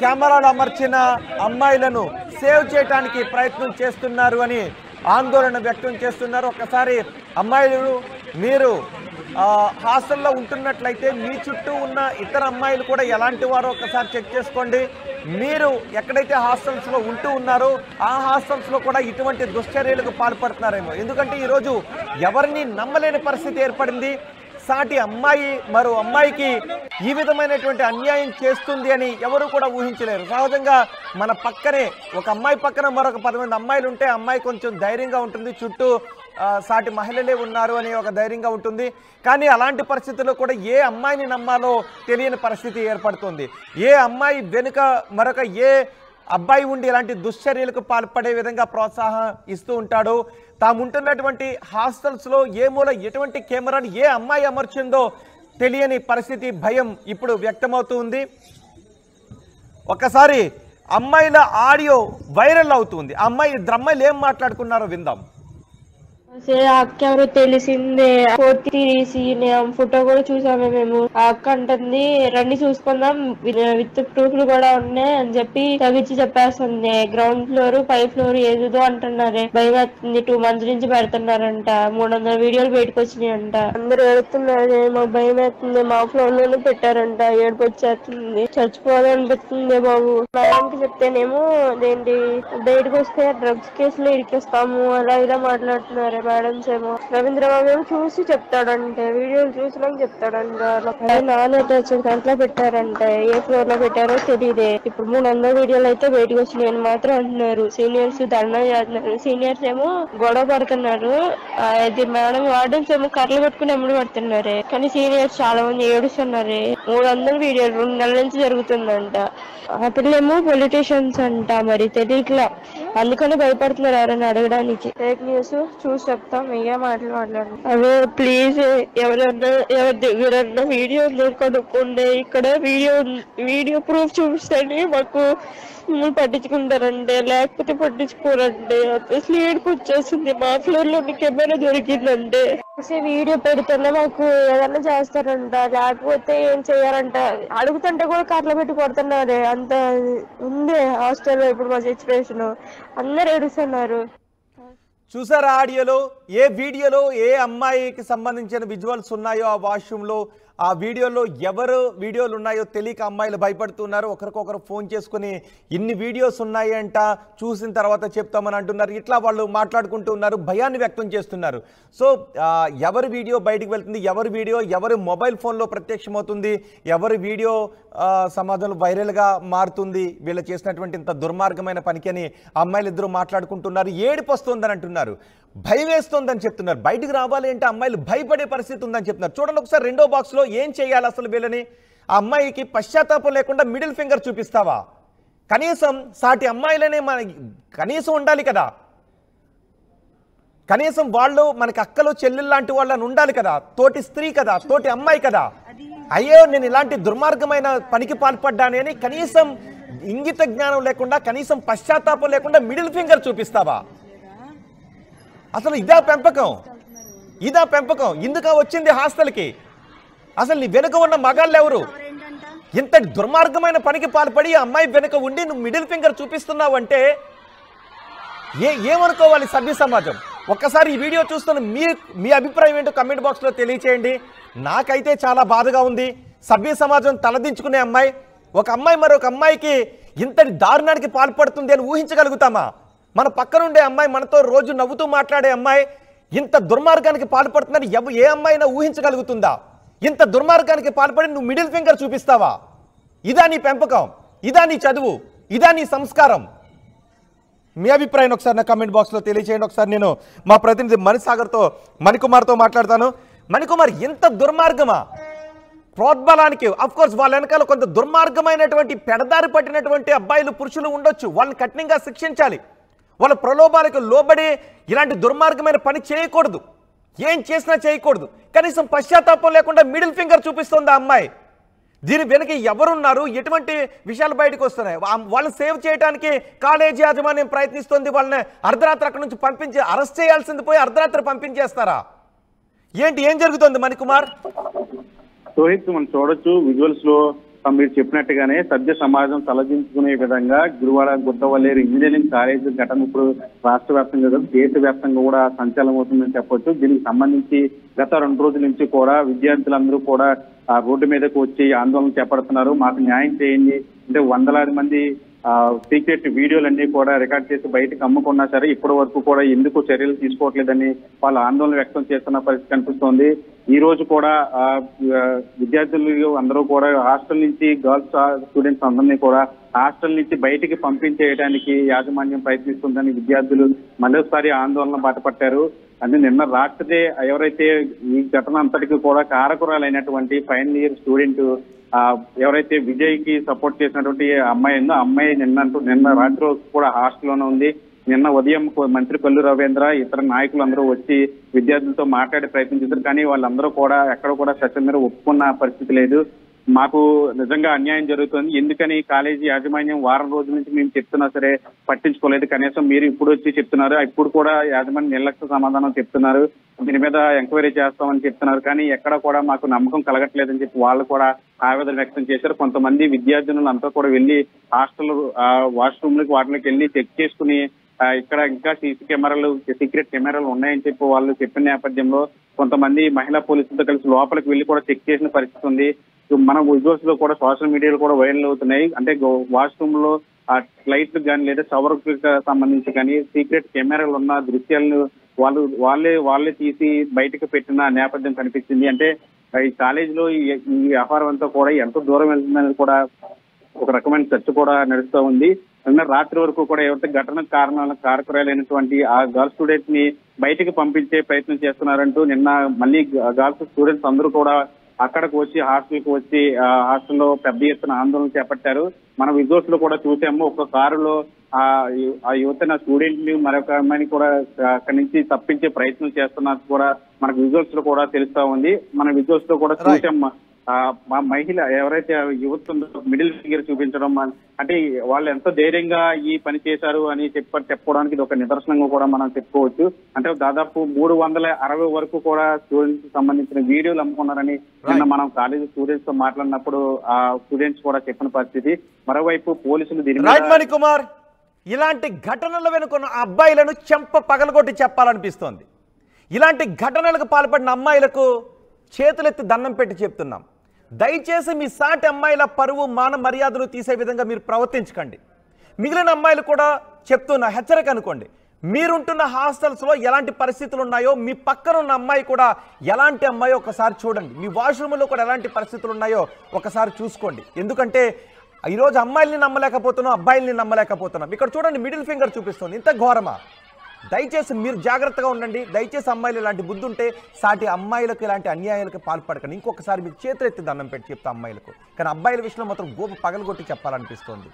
కెమెరాలు అమర్చిన అమ్మాయిలను సేవ్ చేయడానికి ప్రయత్నం చేస్తున్నారు అని ఆందోళన వ్యక్తం చేస్తున్నారు. ఒకసారి అమ్మాయిలు మీరు హాస్టల్లో ఉంటున్నట్లయితే మీ చుట్టూ ఉన్న ఇతర అమ్మాయిలు కూడా ఎలాంటి వారో ఒకసారి చెక్ చేసుకోండి. మీరు ఎక్కడైతే హాస్టల్స్లో ఉంటూ ఉన్నారో ఆ హాస్టల్స్లో కూడా ఇటువంటి దుశ్చర్యలకు పాల్పడుతున్నారేమో. ఎందుకంటే ఈరోజు ఎవరిని నమ్మలేని పరిస్థితి ఏర్పడింది. సాటి అమ్మాయి మరో అమ్మాయికి ఈ విధమైనటువంటి అన్యాయం చేస్తుంది అని ఎవరు కూడా ఊహించలేరు. సహజంగా మన పక్కనే ఒక అమ్మాయి పక్కన మరొక 10 మంది అమ్మాయిలు ఉంటే అమ్మాయి కొంచెం ధైర్యంగా ఉంటుంది, చుట్టూ సాటి మహిళలే ఉన్నారు అని ఒక ధైర్యంగా ఉంటుంది. కానీ అలాంటి పరిస్థితుల్లో కూడా ఏ అమ్మాయిని నమ్మాలో తెలియని పరిస్థితి ఏర్పడుతుంది. ఏ అమ్మాయి వెనుక మరొక ఏ అబ్బాయి ఉండి ఇలాంటి దుశ్చర్యలకు పాల్పడే విధంగా ప్రోత్సాహం ఇస్తూ ఉంటాడు. తాముంటున్నటువంటి హాస్టల్స్లో ఏ మూల ఎటువంటి కెమెరాను ఏ అమ్మాయి అమర్చిందో తెలియని పరిస్థితి, భయం ఇప్పుడు వ్యక్తమవుతుంది. ఒకసారి అమ్మాయిల ఆడియో వైరల్ అవుతుంది. ఇద్దరు అమ్మాయిలు ఏం మాట్లాడుకున్నారో విందాం. అక్క ఎవరో తెలిసిందే, కోర్టు తీసి ఫోటో కూడా చూసాము మేము. ఆ అక్క అంటుంది రండి చూసుకుందాం, విత్ ప్రూఫ్లు కూడా ఉన్నాయి అని చెప్పి తగ్గించి చెప్పేస్తుంది. గ్రౌండ్ ఫ్లోర్ 5 ఫ్లోర్ ఏదో అంటున్నారే, భయం వేస్తుంది. 2 months నుంచి పెడుతున్నారంట, 300 వీడియోలు బయటకు వచ్చినాయి అంట. అందరు ఏడుతున్నారు, మాకు భయం వేస్తుంది, మా ఫ్లోర్ లోనే పెట్టారంట, ఏడుపు వచ్చేస్తుంది, చచ్చిపోవాలనిపిస్తుంది బాబు. మేడంకి చెప్తేనేమో అదేంటి బయటకు వస్తే డ్రగ్స్ కేసులు ఇరికిస్తాము అలా ఇలా మాట్లాడుతున్నారు. మేడమ్స్ ఏమో రవీంద్ర బాబు ఏమో చూసి చెప్తాడంటే, వీడియోలు చూసినాక చెప్తాడంట. దాంట్లో పెట్టారంటే ఏ ఫ్లోర్ లో పెట్టారో తెలియదే. ఇప్పుడు 300 వీడియోలు అయితే బయటకు వచ్చినాయని మాత్రం అంటున్నారు. సీనియర్స్ ధర్నా చేస్తున్నారు, సీనియర్స్ ఏమో గొడవ పడుతున్నారు. అది మేడం వార్డెన్స్ ఏమో కర్రలు పెట్టుకుని ఎమ్మడి పడుతున్నారే, కానీ సీనియర్స్ చాలా మంది ఏడుస్తున్నారే. 300 వీడియోలు 2 నెలల నుంచి జరుగుతుందంట. ఆ పిల్లేమో పొలిటీషియన్స్ అంట, మరి తెలియట్లా, అందుకని భయపడుతున్నారు ఎవరైనా అడగడానికి. ఫేక్ న్యూస్ చూసి చెప్తాం, ఏ మాటలు మాట్లాడు. అదే ప్లీజ్ ఎవరి దగ్గర వీడియో కనుక్కోండి, ఇక్కడ వీడియో ప్రూఫ్ చూపిస్తేనే మాకు పట్టించుకుంటారంటే, లేకపోతే పట్టించుకోరంటే. అసలు ఏడుపు వచ్చేస్తుంది. మా ఫ్లోర్ లో కెమెరా దొరికిందంటే వీడియో పెడుతున్నా మాకు ఏదన్నా చేస్తారంట, లేకపోతే ఏం చెయ్యారంట. అడుగుతుంటే కూడా కర్రలు పెట్టి కొడుతున్నారే, అంత ఉంది హాస్టల్లో ఇప్పుడు మా సిచ్యువేషన్. అందరు ఏడుస్తున్నారు. చూసారా ఆడియోలో, ఏ వీడియోలో ఏ అమ్మాయికి సంబంధించిన విజువల్స్ ఉన్నాయో ఆ వాష్రూమ్లో, ఆ వీడియోలో ఎవరు వీడియోలు ఉన్నాయో తెలియక అమ్మాయిలు భయపడుతున్నారు. ఒకరికొకరు ఫోన్ చేసుకుని ఇన్ని వీడియోస్ ఉన్నాయి అంట, చూసిన తర్వాత చెప్తామని అంటున్నారు. ఇట్లా వాళ్ళు మాట్లాడుకుంటూ ఉన్నారు, భయాన్ని వ్యక్తం చేస్తున్నారు. సో ఎవరి వీడియో బయటికి వెళ్తుంది, ఎవరి మొబైల్ ఫోన్లో ప్రత్యక్షమవుతుంది, ఎవరి వీడియో సమాజంలో వైరల్గా మారుతుంది, వీళ్ళు చేసినటువంటి ఇంత దుర్మార్గమైన పనికి అని అమ్మాయిలు ఇద్దరు మాట్లాడుకుంటున్నారు. ఏడుపు వస్తుందని అంటున్నారు, భయం వేస్తుందని చెప్తున్నారు. బయటికి రావాలి అంటే అమ్మాయిలు భయపడే పరిస్థితి ఉందని చెప్తున్నారు. చూడండి ఒకసారి రెండో బాక్స్లో ఏం చేయాలి అసలు వీళ్ళని. ఆ అమ్మాయికి పశ్చాత్తాపం లేకుండా మిడిల్ ఫింగర్ చూపిస్తావా? కనీసం సాటి అమ్మాయిలనే మన కనీసం ఉండాలి కదా, కనీసం వాళ్ళు మనకి అక్కలు చెల్లెలు లాంటి వాళ్ళని ఉండాలి కదా, తోటి స్త్రీ కదా, తోటి అమ్మాయి కదా. అయ్యో నేను ఇలాంటి దుర్మార్గమైన పనికి పాల్పడ్డానే అని కనీసం ఇంగిత జ్ఞానం లేకుండా, కనీసం పశ్చాత్తాపం లేకుండా మిడిల్ ఫింగర్ చూపిస్తావా? అసలు ఇదా పెంపకం? ఇందుక వచ్చింది హాస్టల్కి. అసలు నీ వెనుక ఉన్న మగాళ్ళు ఎవరు? ఇంత దుర్మార్గమైన పనికి పాల్పడి అమ్మాయి వెనుక ఉండి నువ్వు మిడిల్ ఫింగర్ చూపిస్తున్నావు అంటే ఏమనుకోవాలి సభ్య సమాజం? ఒక్కసారి ఈ వీడియో చూస్తున్న మీ అభిప్రాయం ఏంటో కమెంట్ బాక్స్లో తెలియచేయండి. నాకైతే చాలా బాధగా ఉంది. సభ్య సమాజం తలదించుకునే అమ్మాయి, ఒక అమ్మాయి మరొక అమ్మాయికి ఇంతటి దారుణానికి పాల్పడుతుంది అని ఊహించగలుగుతామా? మన పక్కనుండే అమ్మాయి, మనతో రోజు నవ్వుతూ మాట్లాడే అమ్మాయి ఇంత దుర్మార్గానికి పాల్పడుతుందని ఏ అమ్మాయినా ఊహించగలుగుతుందా? ఇంత దుర్మార్గానికి పాల్పడి నువ్వు మిడిల్ ఫింగర్ చూపిస్తావా? ఇదా నీ పెంపకం? ఇదా నీ చదువు? ఇదా నీ సంస్కారం? మీ అభిప్రాయం ఒకసారి నా కమెంట్ బాక్స్లో తెలియచేయండి. ఒకసారి నేను మా ప్రతినిధి మణికుమార్తో మాట్లాడతాను. మణికుమార్, ఇంత దుర్మార్గమా? ప్రోద్బలానికి అఫ్కోర్స్ వాళ్ళ వెనకాల కొంత దుర్మార్గమైనటువంటి పెడదారి పట్టినటువంటి అబ్బాయిలు, పురుషులు ఉండొచ్చు. వాళ్ళని కఠినంగా శిక్షించాలి. వాళ్ళ ప్రలోభాలకు లోబడి ఇలాంటి దుర్మార్గమైన పని చేయకూడదు, ఏం చేసినా చేయకూడదు. కనీసం పశ్చాత్తాపం లేకుండా మిడిల్ ఫింగర్ చూపిస్తుంది ఆ అమ్మాయి. దీని వెనక ఎవరున్నారు, ఎటువంటి విషయాలు బయటకు వస్తున్నాయి? వాళ్ళని సేవ్ చేయడానికి కాలేజీ యాజమాన్యం ప్రయత్నిస్తుంది. వాళ్ళని అర్ధరాత్రి అక్కడి నుంచి అరెస్ట్ చేయాల్సింది పోయి అర్ధరాత్రి పంపించేస్తారా? ఏం జరుగుతుంది మణికుమార్? రోహిత్, మనం చూడొచ్చు విజువల్స్ లో మీరు చెప్పినట్టుగానే సభ్య సమాజం తలదించుకునే విధంగా గురువాడ గుద్దవల్లేరు ఇంజనీరింగ్ కాలేజ్ ఘటన ఇప్పుడు రాష్ట్ర వ్యాప్తంగా దేశవ్యాప్తంగా కూడా సంచలనం అవుతుందని చెప్పొచ్చు. దీనికి సంబంధించి గత 2 రోజుల నుంచి కూడా విద్యార్థులందరూ కూడా ఆ రోడ్డు మీదకు వచ్చి ఆందోళన చేపడుతున్నారు. మాకు న్యాయం చేయండి అంటే వందలాది మంది సీక్రెట్ వీడియోలన్నీ కూడా రికార్డ్ చేసి బయటకు అమ్ముకున్నా సరే ఇప్పటి వరకు కూడా ఎందుకు చర్యలు తీసుకోవట్లేదని వాళ్ళు ఆందోళన వ్యక్తం చేస్తున్న పరిస్థితి కనిపిస్తోంది. ఈ రోజు కూడా విద్యార్థులు అందరూ కూడా హాస్టల్ నుంచి గర్ల్స్ స్టూడెంట్స్ అందరినీ కూడా హాస్టల్ నుంచి బయటికి పంపించేయడానికి యాజమాన్యం ప్రయత్నిస్తుందని విద్యార్థులు మరోసారి ఆందోళన బాటపట్టారు. అంటే నిన్న రాత్రి ఎవరైతే ఈ ఘటన అంతటికి కూడా కారకురాలైనటువంటి ఫైనల్ ఇయర్ స్టూడెంట్ ఎవరైతే విజయ్ కి సపోర్ట్ చేసినటువంటి అమ్మాయి ఉందో అమ్మాయి నిన్న రాత్రి కూడా హాస్టల్లోనే ఉంది. నిన్న ఉదయం మంత్రి కొల్లు రవీంద్ర ఇతర నాయకులు అందరూ వచ్చి విద్యార్థులతో మాట్లాడే ప్రయత్నం చేశారు. కానీ వాళ్ళందరూ కూడా ఎక్కడ కూడా సెషన్ మీద ఒప్పుకున్న పరిస్థితి లేదు. మాకు నిజంగా అన్యాయం జరుగుతుంది, ఎందుకని కాలేజీ యాజమాన్యం వారం రోజుల నుంచి మేము చెప్తున్నా సరే పట్టించుకోలేదు, కనీసం మీరు ఇప్పుడు వచ్చి చెప్తున్నారు, ఇప్పుడు కూడా యాజమాన్యం నిర్లక్ష్య సమాధానం చెప్తున్నారు, దీని మీద ఎంక్వైరీ చేస్తామని చెప్తున్నారు, కానీ ఎక్కడ కూడా మాకు నమ్మకం కలగట్లేదని చెప్పి వాళ్ళు కూడా ఆవేదన వ్యక్తం చేశారు. కొంతమంది విద్యార్థినులు అంతా కూడా వెళ్లి హాస్టల్ వాష్రూమ్లకి వాటికి వెళ్లి చెక్ చేసుకుని ఇక్కడ ఇంకా సీక్రెట్ కెమెరాలు ఉన్నాయని చెప్పి వాళ్ళు చెప్పిన నేపథ్యంలో కొంతమంది మహిళా పోలీసులతో కలిసి లోపలికి వెళ్లి కూడా చెక్ చేసిన పరిస్థితి ఉంది. మన విజువల్స్ లో కూడా సోషల్ మీడియాలో కూడా వైరల్ అవుతున్నాయి. అంటే వాష్రూమ్ లో ఆ లైట్లు కానీ లేదా షవర్ సంబంధించి కానీ సీక్రెట్ కెమెరాలు ఉన్న దృశ్యాలను వాళ్ళే తీసి బయటకు పెట్టిన నేపథ్యం కనిపించింది. అంటే ఈ కాలేజీలో ఈ వ్యవహారం అంతా కూడా ఎంత దూరం వెళ్తుందని కూడా ఒక రకమైన చర్చ కూడా నడుస్తూ ఉంది. నిన్న రాత్రి వరకు కూడా ఎవరైతే ఘటన కారకురాలైనటువంటి ఆ గర్ల్స్ స్టూడెంట్ ని బయటకు పంపించే ప్రయత్నం చేస్తున్నారంటూ నిన్న మళ్ళీ గర్ల్స్ స్టూడెంట్స్ అందరూ కూడా అక్కడికి వచ్చి హాస్టల్కి వచ్చి హాస్టల్లో పెద్ద ఎత్తున ఆందోళన చేపట్టారు. మన విజువల్స్ లో కూడా చూసాము, ఒక కారులో ఆ యువత స్టూడెంట్ ని మరొక అమ్మాయిని కూడా అక్కడి నుంచి తప్పించే ప్రయత్నం చేస్తున్నట్టు కూడా మనకు విజువల్స్ లో కూడా తెలుస్తా ఉంది. మన విజువల్స్ లో కూడా చూసాం మా మహిళ ఎవరైతే యువత మిడిల్ ఫింగర్ చూపించడం, అంటే వాళ్ళు ఎంత ధైర్యంగా ఈ పని చేశారు అని చెప్పుకోవడానికి ఇది ఒక నిదర్శనంగా కూడా మనం చెప్పుకోవచ్చు. అంటే దాదాపు 360 వరకు కూడా స్టూడెంట్స్ సంబంధించిన వీడియోలు అమ్ముకున్నారని నిన్న మనం కాలేజీ స్టూడెంట్స్ తో మాట్లాడినప్పుడు ఆ స్టూడెంట్స్ కూడా చెప్పిన పరిస్థితి. మరోవైపు పోలీసులు దీని మణికుమార్ ఇలాంటి ఘటనల వెనుకున్న అబ్బాయిలను చెంప పగలగొట్టి చెప్పాలనిపిస్తోంది. ఇలాంటి ఘటనలకు పాల్పడిన అమ్మాయిలకు చేతులెత్తి దండం పెట్టి చెప్తున్నాం, దయచేసి మీ సాటి అమ్మాయిల పరువు మాన మర్యాదలు తీసే విధంగా మీరు ప్రవర్తించకండి. మిగిలిన అమ్మాయిలు కూడా చెప్తున్న హెచ్చరిక అనుకోండి, మీరుంటున్న హాస్టల్స్లో ఎలాంటి పరిస్థితులు ఉన్నాయో మీ పక్కన ఉన్న అమ్మాయి కూడా ఎలాంటి అమ్మాయో ఒకసారి చూడండి, మీ వాష్రూమ్లో కూడా ఎలాంటి పరిస్థితులు ఉన్నాయో ఒకసారి చూసుకోండి. ఎందుకంటే ఈరోజు అమ్మాయిల్ని నమ్మలేకపోతున్నాం, అబ్బాయిల్ని నమ్మలేకపోతున్నాం. ఇక్కడ చూడండి మిడిల్ ఫింగర్ చూపిస్తుంది, ఇంత ఘోరమా? దయచేసి మీరు జాగ్రత్తగా ఉండండి. దయచేసి అమ్మాయిలు ఇలాంటి బుద్ధి ఉంటే సాటి అమ్మాయిలకు ఇలాంటి అన్యాయాలకు పాల్పడకండి. ఇంకొకసారి మీకు చేతులెత్తి దండం పెట్టి చెప్తా అమ్మాయిలకు, కానీ అబ్బాయిల విషయంలో మాత్రం గోపు పగలగొట్టి చెప్పాలనిపిస్తుంది.